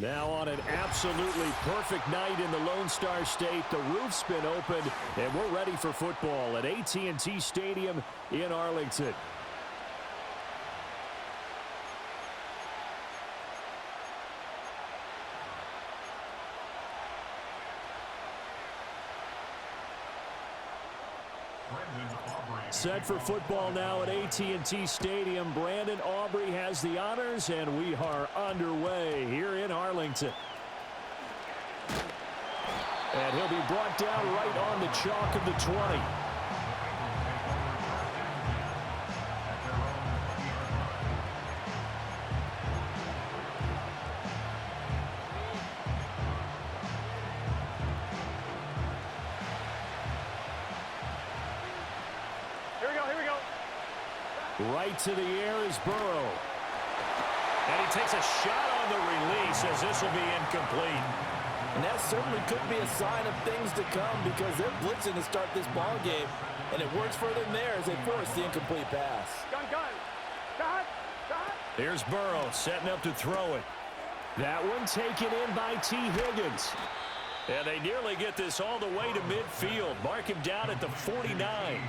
Now on an absolutely perfect night in the Lone Star State, the roof's been opened, and we're ready for football at AT&T Stadium in Arlington. Set for football now at AT&T Stadium. Brandon Aubrey has the honors, and we are underway here in Arlington. And he'll be brought down right on the chalk of the 20. Right to the air is Burrow. And he takes a shot on the release as this will be incomplete. And that certainly could be a sign of things to come because they're blitzing to start this ball game. And it works for them there as they force the incomplete pass. Here's Burrow setting up to throw it. That one taken in by T. Higgins. And they nearly get this all the way to midfield. Mark him down at the 49.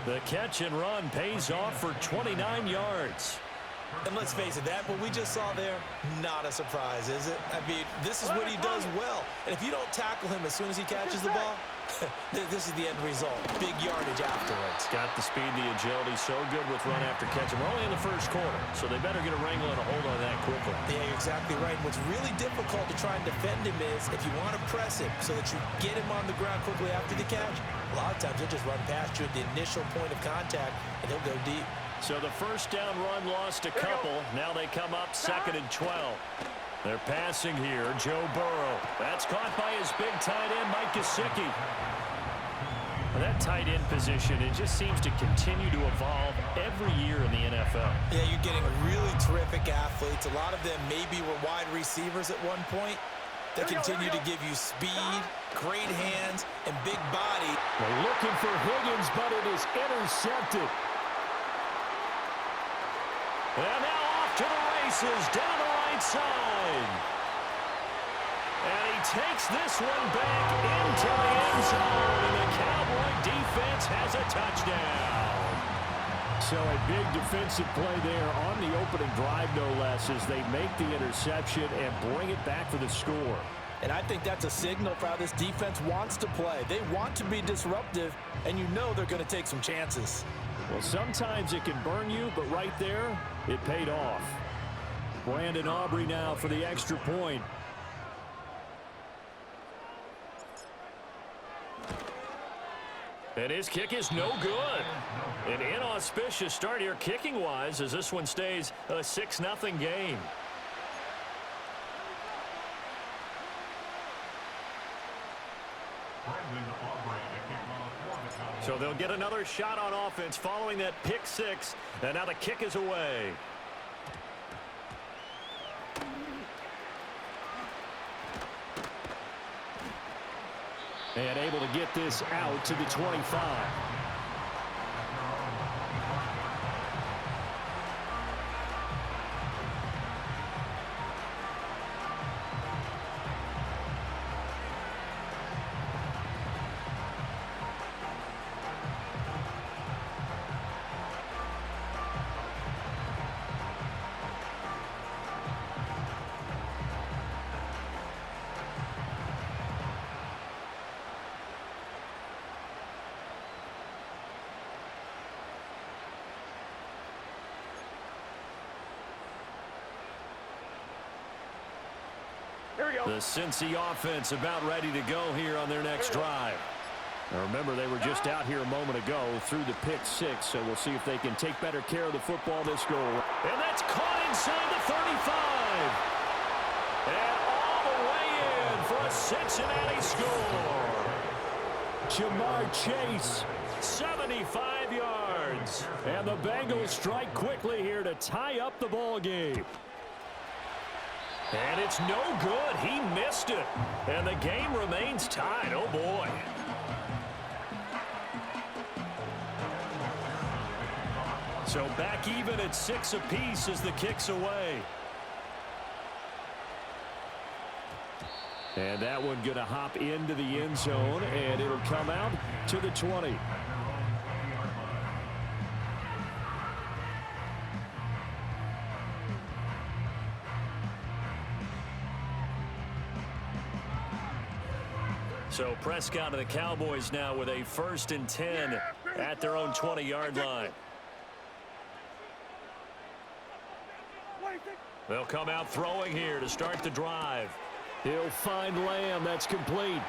The catch and run pays off for 29 yards. And let's face it, that what we just saw there, not a surprise, is it? I mean, this is what he does well. And if you don't tackle him as soon as he catches the ball, this is the end result. Big yardage afterwards. Got the speed, the agility, so good with run after catch. We're only in the first quarter, so they better get a wrangle and a hold on that quickly. Yeah, you're exactly right. What's really difficult to try and defend him is if you want to press him so that you get him on the ground quickly after the catch, a lot of times he'll just run past you at the initial point of contact, and he'll go deep. So the first down run lost a couple. Now they come up 2nd and 12. They're passing here. Joe Burrow. That's caught by his big tight end, Mike Gesicki. That tight end position, it just seems to continue to evolve every year in the NFL. Yeah, you're getting really terrific athletes. A lot of them maybe were wide receivers at one point. They continue to give you speed, great hands, and big body. They're looking for Higgins, but it is intercepted. And now off to the races, down the right side. And he takes this one back into the end zone, and the Cowboy defense has a touchdown. So a big defensive play there on the opening drive, no less, as they make the interception and bring it back for the score. And I think that's a signal for how this defense wants to play. They want to be disruptive, and you know they're going to take some chances. Well, sometimes it can burn you, but right there, it paid off. Brandon Aubrey now for the extra point. And his kick is no good. An inauspicious start here kicking-wise as this one stays a 6-0 game. So they'll get another shot on offense following that pick six. And now the kick is away. And able to get this out to the 25. The Cincy offense about ready to go here on their next drive. Now remember, they were just out here a moment ago through the pick six, so we'll see if they can take better care of the football this go. And that's caught inside the 35. And all the way in for a Cincinnati score. Jamar Chase, 75 yards. And the Bengals strike quickly here to tie up the ball game. And it's no good. He missed it. And the game remains tied. Oh, boy. So back even at 6 apiece as the kick's away. And that one going to hop into the end zone, and it'll come out to the 20. So Prescott and the Cowboys now with a 1st and 10 at their own 20-yard line. They'll come out throwing here to start the drive. He'll find Lamb. That's complete.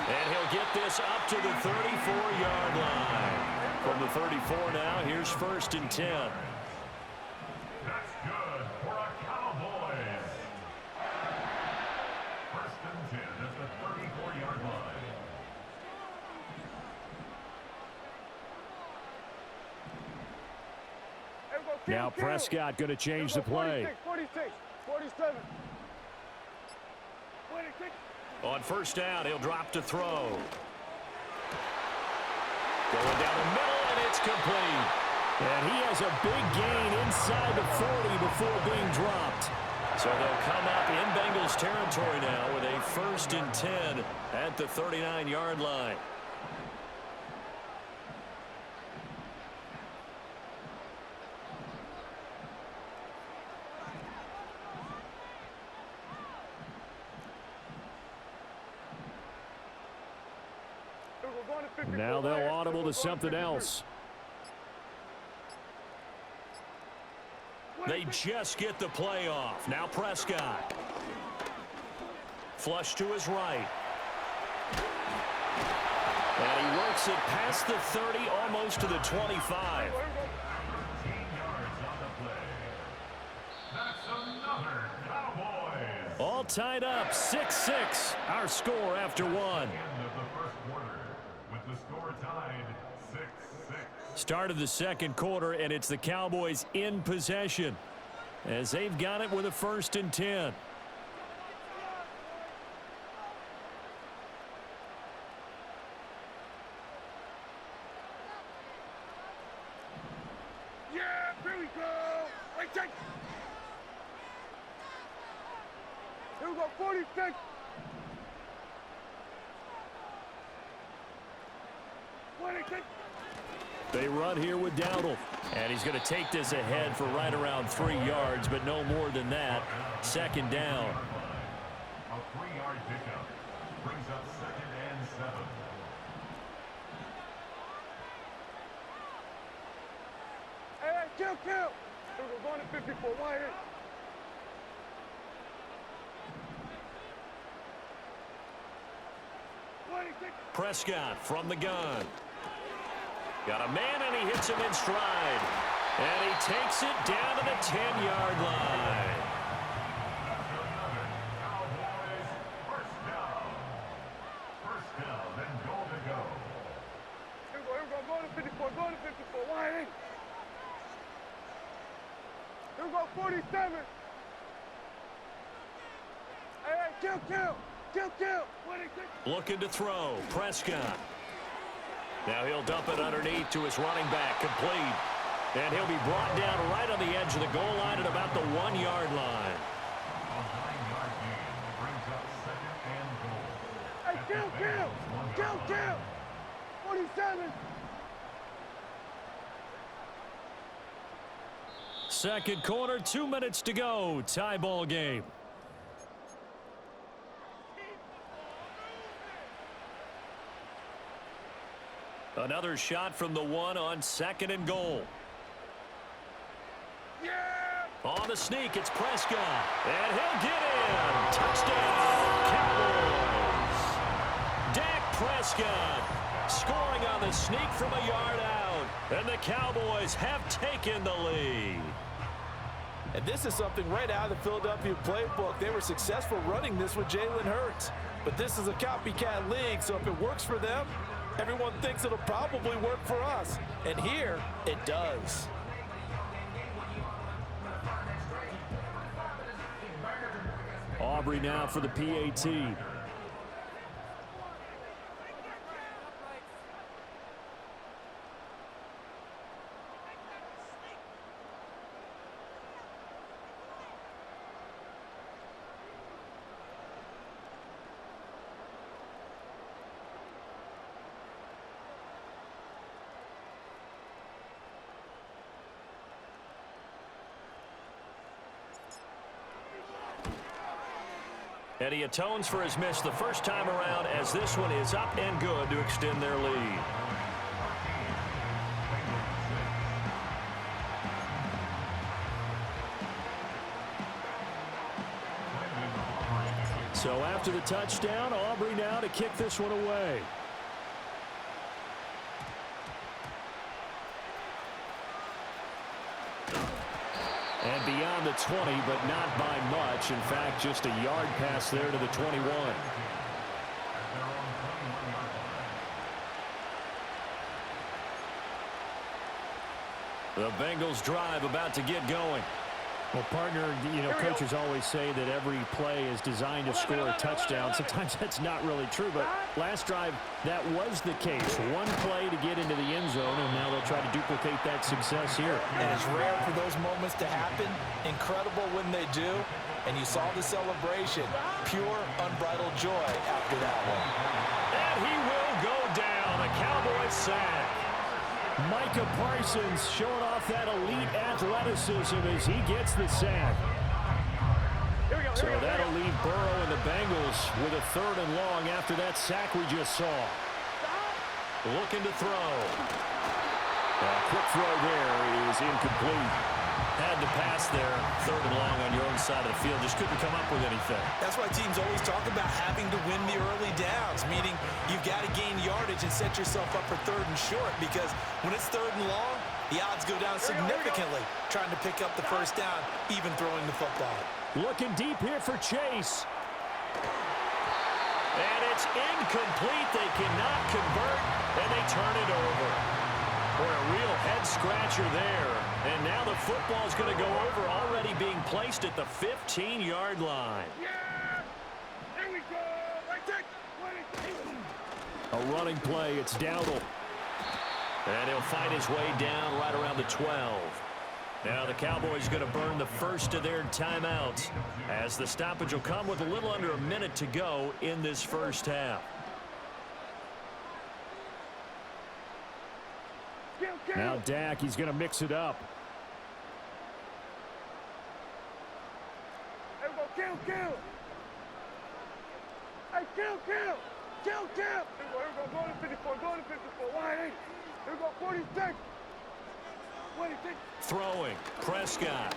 And he'll get this up to the 34-yard line. From the 34 now, here's 1st and 10. That's good for a Cowboys. 1st and 10 at the 34-yard line. Now Prescott going to change the play. 46, 47. On 1st down, he'll drop to throw. Going down the middle, and it's complete. And he has a big gain inside the 40 before being dropped. So they'll come up in Bengals territory now with a 1st and 10 at the 39-yard line. Now they'll audible to something else. They just get the play off. Now Prescott. Flush to his right. And he works it past the 30, almost to the 25. All tied up, 6-6. Our score after one. Start of the 2nd quarter, and it's the Cowboys in possession as they've got it with a 1st and 10. Yeah, here we go. Wait, take. Here we go, 46. They run here with Dowdle. And he's going to take this ahead for right around 3 yards, but no more than that. 2nd down. A 3-yard pickup brings up 2nd and 7. Hey, kill. We're going to 54. Why here? Prescott from the gun. Got a man, and he hits him in stride. And he takes it down to the 10-yard line. Cowboys, 1st down. 1st down and goal to go. Here we go, go to 54, go to 54. Why here? Here we go, 47. Hey, kill. Looking to throw. Prescott. Now he'll dump it underneath to his running back. Complete. And he'll be brought down right on the edge of the goal line at about the 1-yard line. A 9-yard gain brings up 2nd and goal. Hey, kill. 47. 2nd quarter, 2 minutes to go. Tie ball game. Another shot from the 1 on 2nd and goal. Yeah. On the sneak, it's Prescott. And he'll get in. Touchdown, Cowboys. Dak Prescott scoring on the sneak from a yard out. And the Cowboys have taken the lead. And this is something right out of the Philadelphia playbook. They were successful running this with Jalen Hurts. But this is a copycat league, so if it works for them, everyone thinks it'll probably work for us. And here, it does. Aubrey now for the PAT. And he atones for his miss the first time around as this one is up and good to extend their lead. So after the touchdown, Aubrey now to kick this one away. And beyond the 20, but not by much. In fact, just a yard pass there to the 21. The Bengals drive about to get going. Well, partner, you know, coaches always say that every play is designed to score a touchdown. Sometimes that's not really true, but last drive, that was the case. One play to get into the end zone, and now they'll try to duplicate that success here. And it's rare for those moments to happen. Incredible when they do. And you saw the celebration. Pure, unbridled joy after that one. And he will go down. A Cowboys sack. Micah Parsons showing off that elite athleticism as he gets the sack. So that'll leave Burrow and the Bengals with a 3rd and long after that sack we just saw. Looking to throw. A quick throw there is incomplete. Had to pass there. 3rd and long on your own side of the field. Just couldn't come up with anything. That's why teams always talk about having to win the early downs, meaning you've got to gain yardage and set yourself up for 3rd and short, because when it's 3rd and long, the odds go down significantly trying to pick up the first down, even throwing the football. Looking deep here for Chase. And it's incomplete. They cannot convert, and they turn it over. For a real head-scratcher there. And now the football's going to go over, already being placed at the 15-yard line. Yeah! Here we go! A running play. It's Dowdle. And he'll find his way down right around the 12. Now the Cowboys going to burn the first of their timeouts, as the stoppage will come with a little under a minute to go in this first half. Now Dak, he's going to mix it up. Here we go, kill! Hey, kill! Here we go, go to 54, go to 54, 180. Here we go, 46. 26. Throwing, Prescott.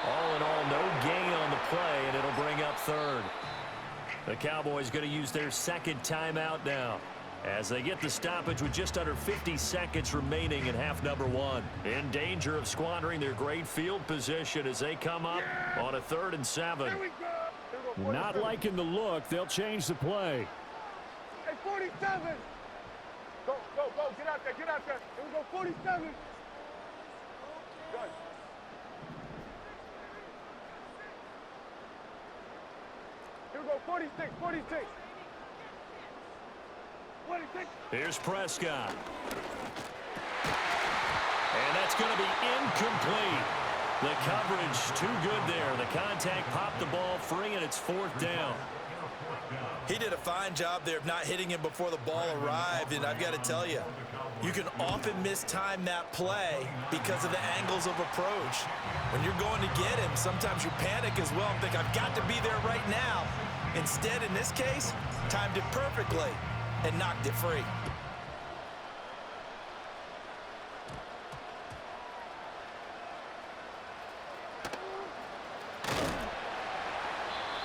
All in all, no gain on the play, and it'll bring up 3rd. The Cowboys going to use their 2nd timeout now, as they get the stoppage with just under 50 seconds remaining in half number 1. In danger of squandering their great field position as they come up on a 3rd and 7. Here we go. Not liking the look. They'll change the play. Hey, 47. Go. Get out there. Here we go, 47. Good. Here we go, 46. 26. Here's Prescott. And that's going to be incomplete. The coverage too good there. The contact popped the ball free, and it's 4th down. He did a fine job there of not hitting him before the ball arrived, and I've got to tell you, you can often mistime that play because of the angles of approach. When you're going to get him, sometimes you panic as well and think, I've got to be there right now. Instead, in this case, timed it perfectly and knocked it free.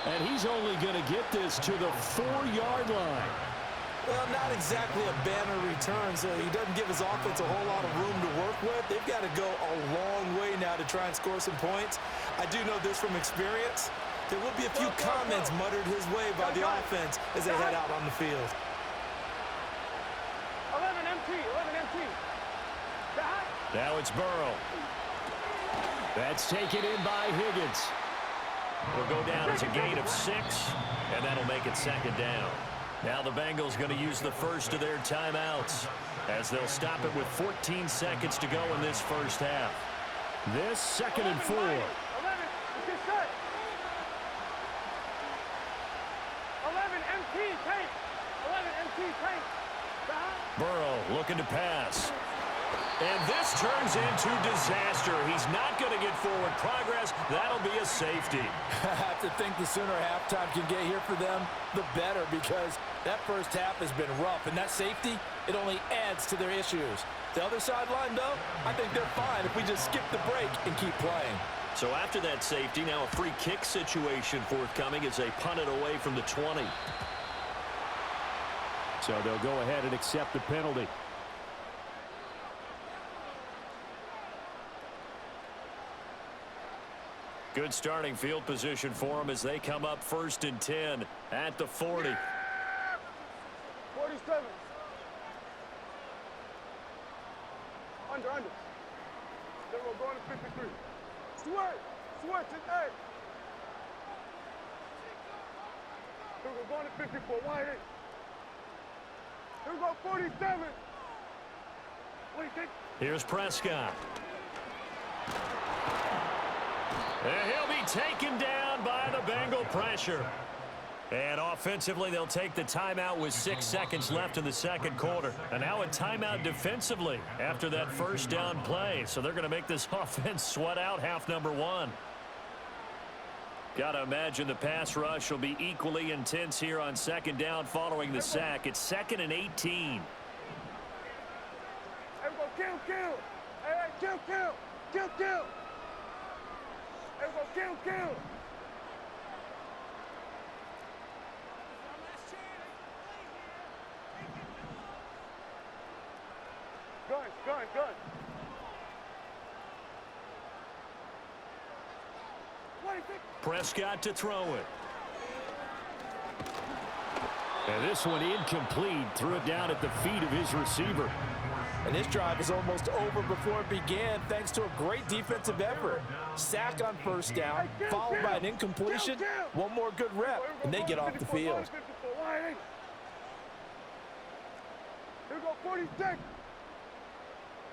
And he's only going to get this to the 4-yard line. Well, not exactly a banner return, so he doesn't give his offense a whole lot of room to work with. They've got to go a long way now to try and score some points. I do know this from experience. There will be a few comments muttered his way by the offense as they head out on the field. 11 MT. Now it's Burrow. That's taken in by Higgins. It'll go down as a gain of 6, and that'll make it 2nd down. Now the Bengals going to use the first of their timeouts, as they'll stop it with 14 seconds to go in this first half. This 2nd and 4. 11, get set. 11 MT tank. 11 MT tank. Burrow looking to pass. And this turns into disaster. He's not going to get forward progress. That'll be a safety. I have to think the sooner halftime can get here for them, the better, because that first half has been rough. And that safety, it only adds to their issues. The other sideline, though, I think they're fine if we just skip the break and keep playing. So after that safety, now a free kick situation forthcoming as they punt it away from the 20. So they'll go ahead and accept the penalty. Good starting field position for them as they come up 1st and 10 at the 40. 47. Under. Then we're going to 53. Switch, it's 8. Then we're going to 54. Wide 8. Here we go, 47. Wait, take. Here's Prescott. And he'll be taken down by the Bengal pressure. And offensively, they'll take the timeout with 6 seconds left in the second quarter. And now a timeout defensively after that first down play. So they're going to make this offense sweat out half number 1. Got to imagine the pass rush will be equally intense here on 2nd down following the sack. It's 2nd and 18. Hey, we go kill. Hey, kill. Hey, we go kill. Gun. Prescott to throw it. And this one incomplete. Threw it down at the feet of his receiver. And this drive is almost over before it began thanks to a great defensive effort. Sack on 1st down, followed by an incompletion. One more good rep, and they get off the field. Here we go, 46.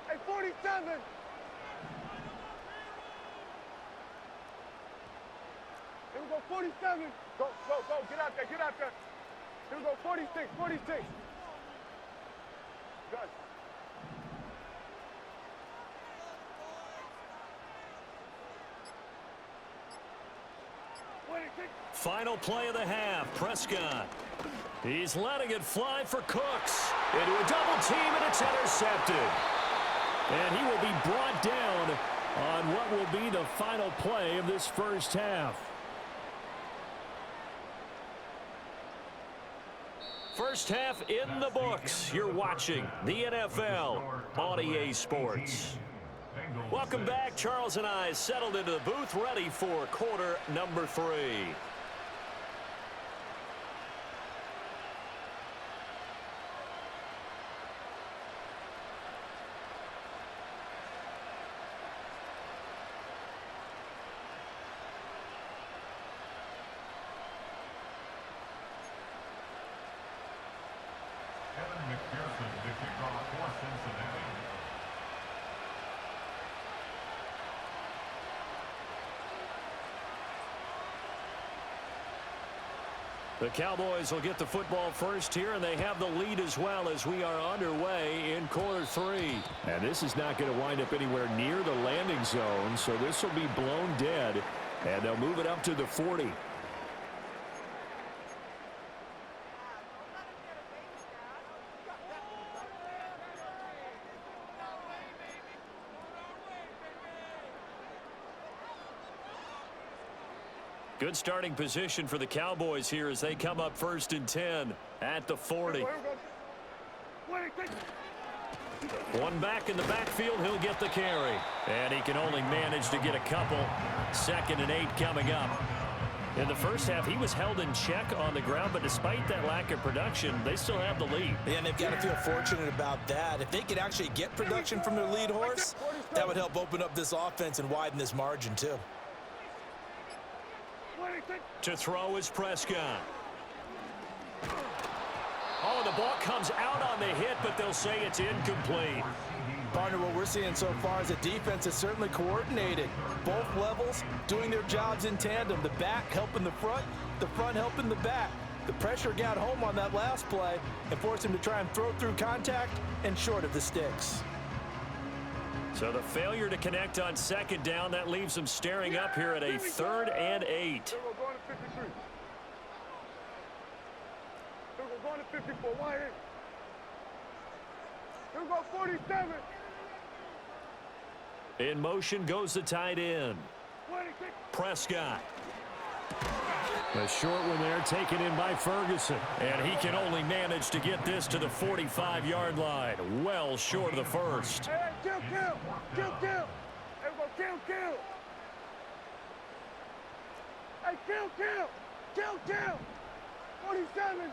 Hey, 47. Here we go, 47. Go. Get out there. Here we go, 46. Good. Final play of the half. Prescott. He's letting it fly for Cooks. Into a double team, and it's intercepted. And he will be brought down on what will be the final play of this first half. First half in the books. You're watching the NFL on EA Sports. Welcome back. Charles and I settled into the booth, ready for quarter number 3. The Cowboys will get the football first here, and they have the lead as well as we are underway in quarter 3. And this is not going to wind up anywhere near the landing zone, so this will be blown dead, and they'll move it up to the 40. Good starting position for the Cowboys here as they come up 1st and 10 at the 40. One back in the backfield, he'll get the carry. And he can only manage to get a couple. 2nd and 8 coming up. In the first half, he was held in check on the ground, but despite that lack of production, they still have the lead. Yeah, and they've got to feel fortunate about that. If they could actually get production from their lead horse, that would help open up this offense and widen this margin too. To throw is Prescott. Oh, the ball comes out on the hit, but they'll say it's incomplete. Partner, what we're seeing so far is a defense that's certainly coordinated. Both levels doing their jobs in tandem. The back helping the front helping the back. The pressure got home on that last play and forced him to try and throw through contact and short of the sticks. So the failure to connect on second down, that leaves them staring up here at a 3rd and 8. Here we go, going to 53. Here we go, going to 54. Wide 8. Here we go, 47. In motion goes the tight end. 26. Prescott. A short one there taken in by Ferguson. And he can only manage to get this to the 45-yard line. Well short of the first. Hey, kill. Here we go, kill. Hey, kill. 47.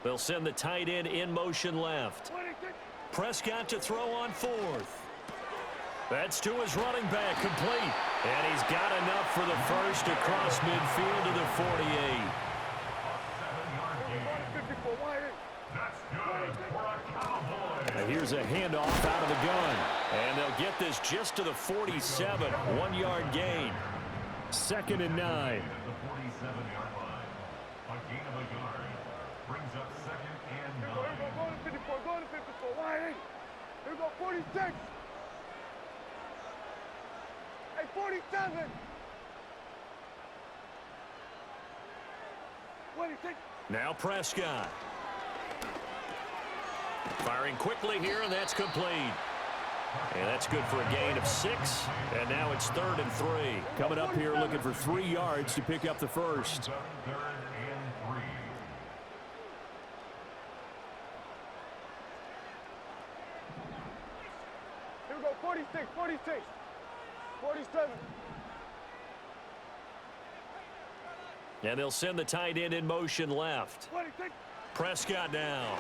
They'll send the tight end in motion left. 26. Prescott to throw on 4th. That's to his running back, complete. And he's got enough for the first across midfield to the 48. That's good for a Cowboy. Now here's a handoff out of the gun. And they'll get this just to the 47. 1-yard gain. 2nd and 9. At the 47-yard line. A gain of a yard. Brings up 2nd and 9. Here we go, going to 54. Going to 54. Wide 8. Here we go, 46. Hey, 47. 26. Now Prescott. Firing quickly here, and that's complete. And that's good for a gain of 6. And now it's 3rd and 3. Coming up here looking for 3 yards to pick up the first. 3rd and 3. Here we go, 46. 47. And they'll send the tight end in motion left. 26. Prescott now.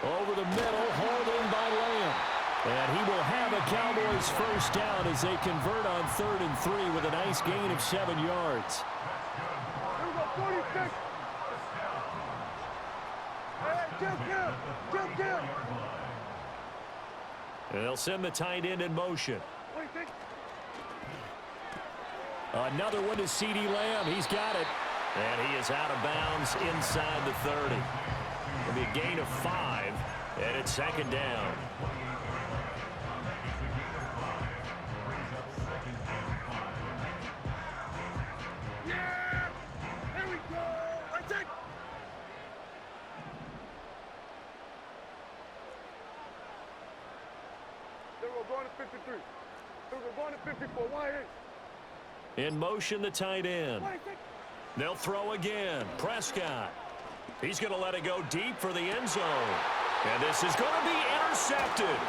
Over the middle, hauled in by Lamb. And he will have a Cowboys first down as they convert on 3rd and 3 with a nice gain of 7 yards. Here we go, 46. Hey, kill. And they'll send the tight end in motion. 26. Another one to CeeDee Lamb. He's got it. And he is out of bounds inside the 30. It'll be a gain of 5, and it's 2nd down. Yeah! Here we go! Right there! Here we go, going to 53. Here we go, going to 54. Wide 8. In motion, the tight end. 26. They'll throw again. Prescott. He's going to let it go deep for the end zone. And this is going to be intercepted.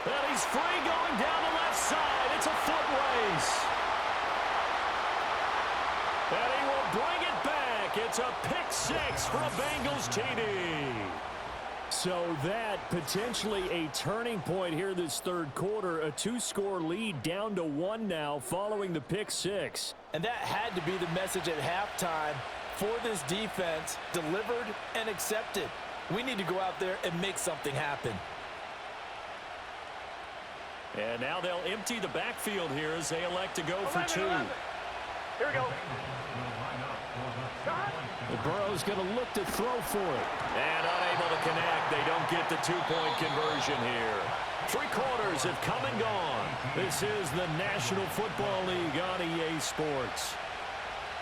And he's free going down the left side. It's a foot race. And he will bring it back. It's a pick 6 for a Bengals TD. So that potentially a turning point here this 3rd quarter. A 2-score lead down to 1 now following the pick 6. And that had to be the message at halftime for this defense, delivered and accepted. We need to go out there and make something happen. And now they'll empty the backfield here as they elect to go for 2. Here we go. Burrow's going to look to throw for it. And unable to connect. They don't get the 2-point conversion here. 3 quarters have come and gone. This is the National Football League on EA Sports.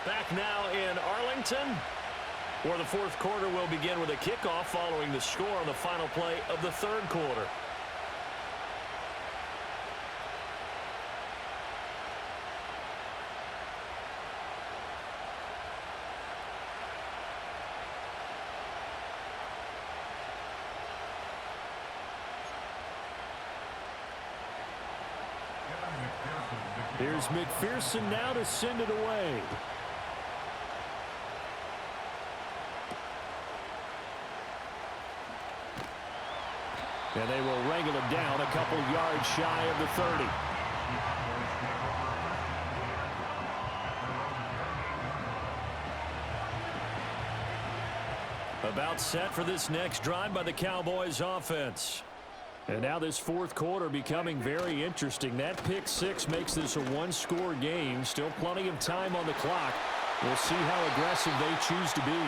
Back now in Arlington, where the 4th quarter will begin with a kickoff following the score on the final play of the 3rd quarter. Here's McPherson now to send it away. And they will wrangle him down a couple yards shy of the 30. About set for this next drive by the Cowboys offense. And now this 4th quarter becoming very interesting. That pick 6 makes this a 1-score game. Still plenty of time on the clock. We'll see how aggressive they choose to be.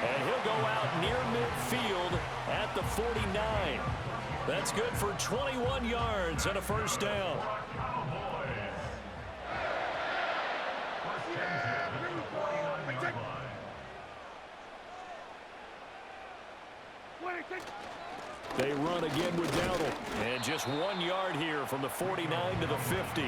And he'll go out near midfield at the 49. That's good for 21 yards and a first down. They run again with Dowdle. And just 1 yard here from the 49 to the 50.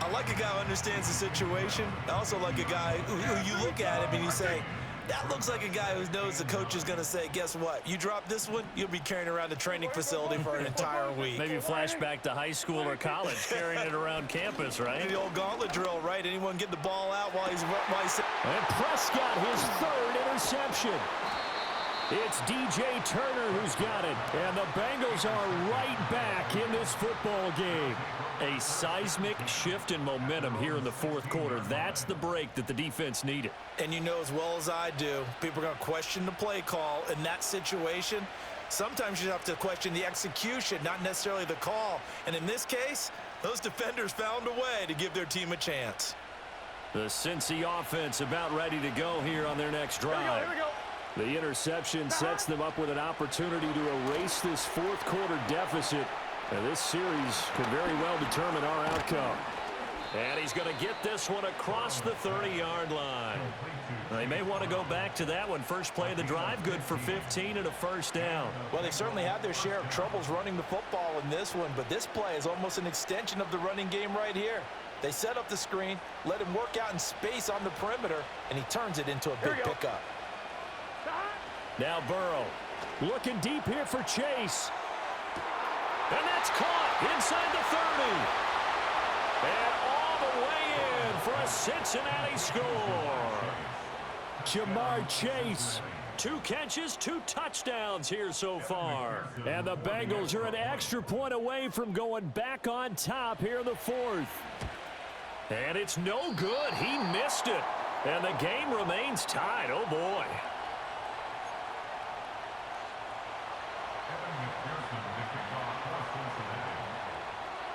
I like a guy who understands the situation. I also like a guy who you look at him and you say, that looks like a guy who knows the coach is going to say, guess what? You drop this one, you'll be carrying around the training facility for an entire week. Maybe flashback to high school or college, carrying it around campus, right? The old gauntlet drill, right? Anyone get the ball out while he's... And Prescott, his third interception. It's DJ Turner who's got it. And the Bengals are right back in this football game. A seismic shift in momentum here in the fourth quarter. That's the break that the defense needed. And you know as well as I do, people are going to question the play call in that situation. Sometimes you have to question the execution, not necessarily the call. And in this case, those defenders found a way to give their team a chance. The Cincy offense about ready to go here on their next drive. Here we go. The interception sets them up with an opportunity to erase this fourth quarter deficit. And this series could very well determine our outcome. And he's going to get this one across the 30-yard line. They may want to go back to that one. First play of the drive, good for 15 and a first down. Well, they certainly had their share of troubles running the football in this one, but this play is almost an extension of the running game right here. They set up the screen, let him work out in space on the perimeter, and he turns it into a big pickup. Now Burrow looking deep here for Chase. And that's caught inside the 30. And all the way in for a Cincinnati score. Jamar Chase. 2 catches, 2 touchdowns here so far. And the Bengals are an extra point away from going back on top here in the fourth. And it's no good. He missed it. And the game remains tied. Oh, boy.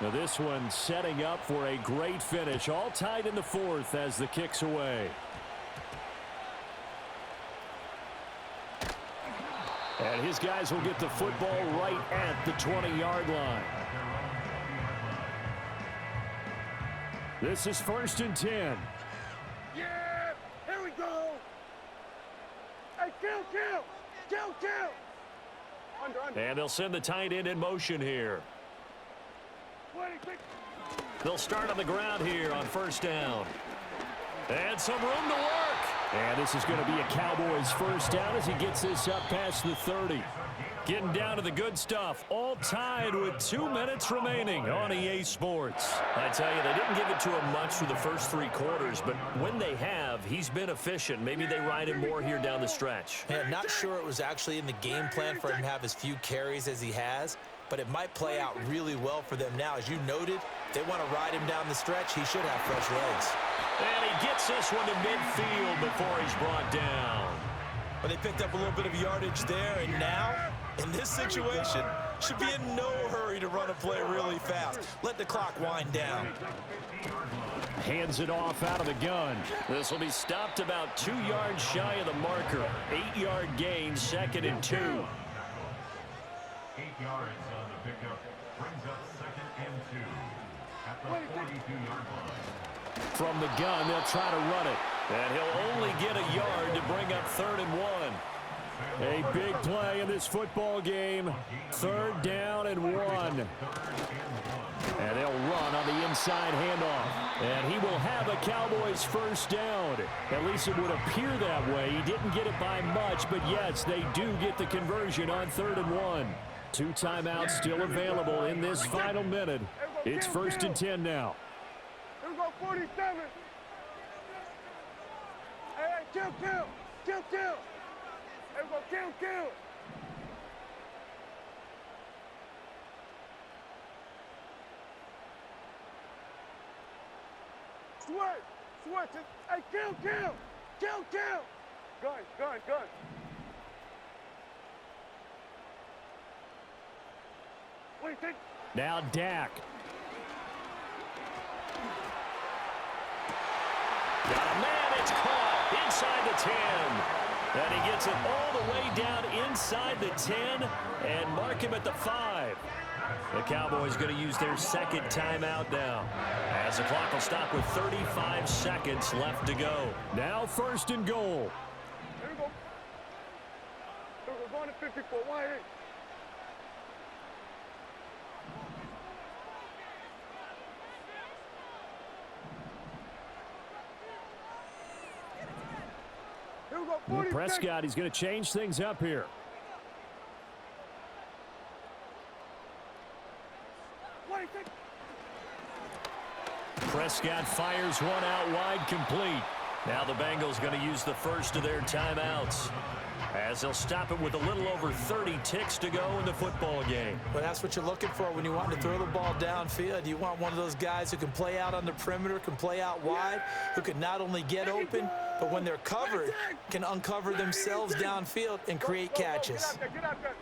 Now this one setting up for a great finish. All tied in the fourth as the kick's away. And his guys will get the football right at the 20-yard line. This is 1st and 10. Yeah, here we go. Hey, kill. Under. And they'll send the tight end in motion here. They'll start on the ground here on 1st down. And some room to work. And this is going to be a Cowboys first down as he gets this up past the 30. Getting down to the good stuff. All tied with 2 minutes remaining on EA Sports. I tell you, they didn't give it to him much for the first 3 quarters, but when they have, he's been efficient. Maybe they ride him more here down the stretch. Yeah, not sure it was actually in the game plan for him to have as few carries as he has, but it might play out really well for them now. As you noted, they want to ride him down the stretch. He should have fresh legs. And he gets this one to midfield before he's brought down. But they picked up a little bit of yardage there, and now, in this situation, should be in no hurry to run a play really fast. Let the clock wind down. Hands it off out of the gun. This will be stopped about 2 yards shy of the marker. 8-yard gain, 2nd and 2. 8 yards on the pickup brings up 2nd and 2 at the 42-yard line. From the gun, they'll try to run it. And he'll only get a yard to bring up 3rd and 1. A big play in this football game. 3rd down and 1. And they'll run on the inside handoff. And he will have a Cowboys first down. At least it would appear that way. He didn't get it by much, but yes, they do get the conversion on 3rd and 1. 2 timeouts still available in this final minute. It's 1st and 10 now. Here we go, 47. Hey, kill. Here we go, kill. Switch. Hey, kill. Gun. What do you think? Now Dak. Got a man it's caught inside the 10. And he gets it all the way down inside the 10 and mark him at the 5. The Cowboys going to use their second timeout now, as the clock will stop with 35 seconds left to go. Now 1st and goal. Here we go. Here we go. Going to 54. Wide 8. Here we go. 46. Prescott, he's going to change things up here. Prescott fires one out wide, complete. Now the Bengals going to use the first of their timeouts, as they'll stop it with a little over 30 ticks to go in the football game. Well, that's what you're looking for when you want to throw the ball downfield. You want one of those guys who can play out on the perimeter, can play out wide, who can not only get open, but when they're covered, can uncover themselves downfield and create catches. Get out there.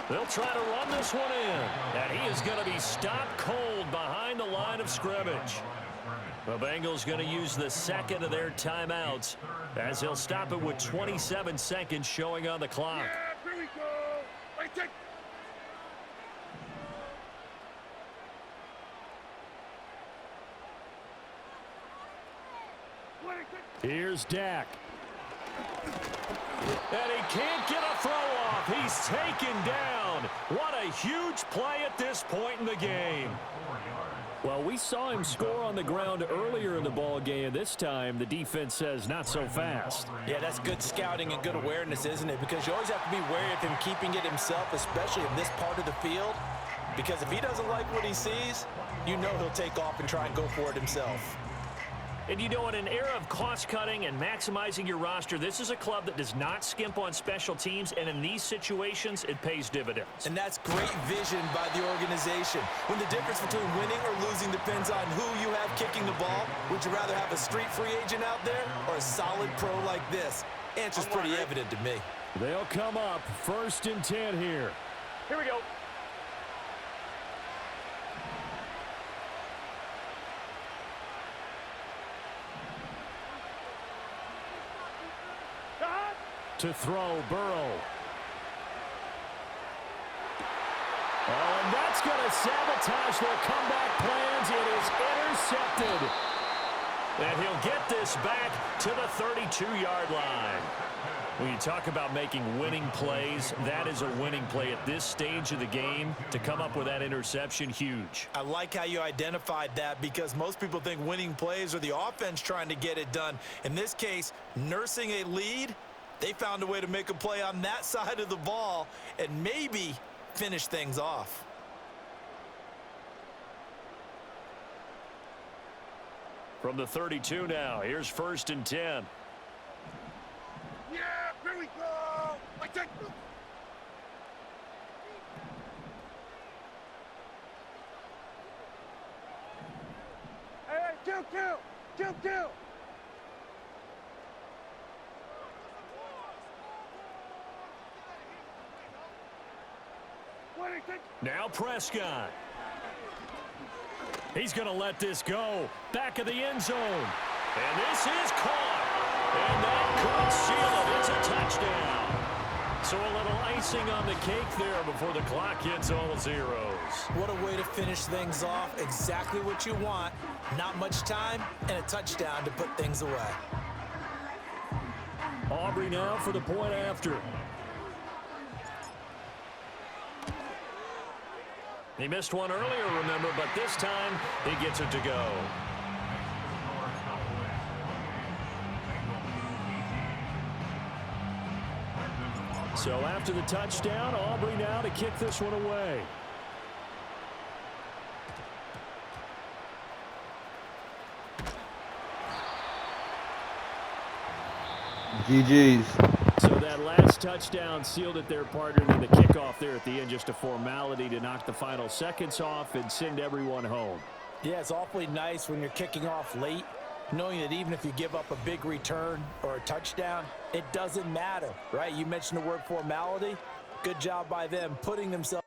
They'll try to run this one in, and he is going to be stopped cold behind the line of scrimmage. The Bengals going to use the second of their timeouts, as he'll stop it with 27 seconds showing on the clock. Yeah, here we go. Right there. Here's Dak. And he can't get a throw off. He's taken down. What a huge play at this point in the game. Well, we saw him score on the ground earlier in the ball game. This time, the defense says not so fast. Yeah, that's good scouting and good awareness, isn't it? Because you always have to be wary of him keeping it himself, especially in this part of the field. Because if he doesn't like what he sees, you know he'll take off and try and go for it himself. And you know, in an era of cost-cutting and maximizing your roster, this is a club that does not skimp on special teams, and in these situations, it pays dividends. And that's great vision by the organization. When the difference between winning or losing depends on who you have kicking the ball, would you rather have a street free agent out there or a solid pro like this? Answer's pretty evident to me. They'll come up 1st and 10 here. Here we go. To throw, Burrow. Oh, and that's going to sabotage their comeback plans. It is intercepted. And he'll get this back to the 32-yard line. When you talk about making winning plays, that is a winning play at this stage of the game. To come up with that interception, huge. I like how you identified that, because most people think winning plays are the offense trying to get it done. In this case, nursing a lead, they found a way to make a play on that side of the ball and maybe finish things off. From the 32 now, here's 1st and 10. Yeah, here we go. Like that. Hey, kill. Now Prescott. He's going to let this go. Back of the end zone. And this is caught. And that could seal it. It's a touchdown. So a little icing on the cake there before the clock hits all zeros. What a way to finish things off. Exactly what you want. Not much time and a touchdown to put things away. Aubrey now for the point after. He missed one earlier, remember, but this time he gets it to go. So after the touchdown, Aubrey now to kick this one away. GG's. So that last touchdown sealed it there, partner, in the kickoff there at the end. Just a formality to knock the final seconds off and send everyone home. Yeah, it's awfully nice when you're kicking off late, knowing that even if you give up a big return or a touchdown, it doesn't matter, right? You mentioned the word formality. Good job by them putting themselves